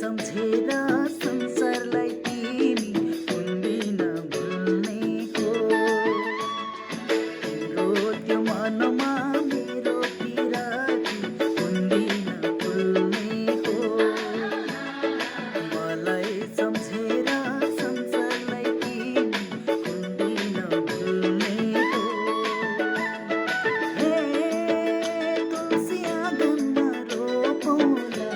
सम्झेर संसारलाई तिमी कुन्दिन भुल्ने हो तिम्रो त्यो मनमा मेरो पिराती कुन्दिन भुल्ने हो मलाई सम्झेर संसारलाई तिमी कुन्दिन भुल्ने हो हे तुलसी आँगनमा रोपौँला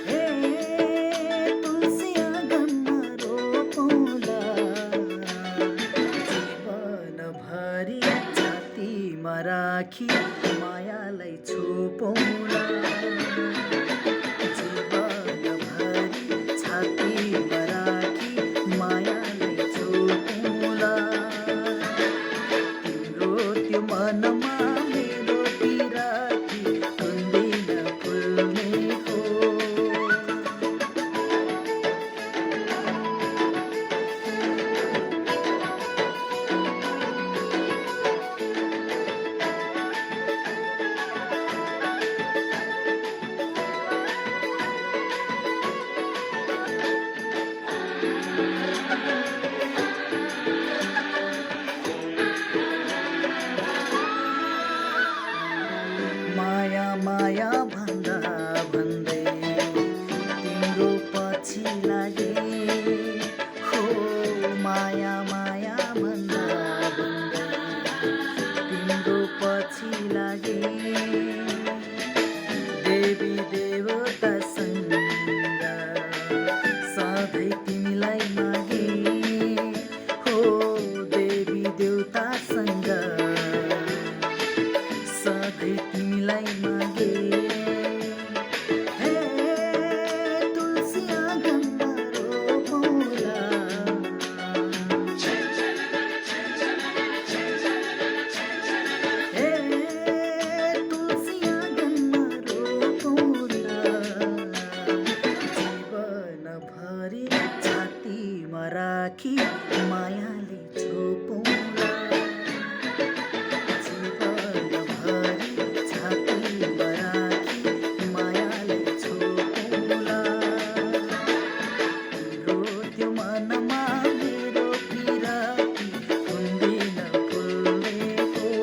हे तुलसी आँगनमा रोपौँला जीवनभरि छातीमा राखी मायालाई छोपौँला जीवनभरि छातीमा राखी मायालाई छोपौँला तिम्रो त्यो मनमा मेरो पिराती कुन्दिन भुल्ने हो माया माया भन्दा भन्दै तिम्रो पछि लागे हो माया माया भन्दा भन्दै तिम्रो पछि लागे देवी देवतासँग सधैँ तिमीलाई मागे हो देवी देवतासँग सधैँ तिमीलाई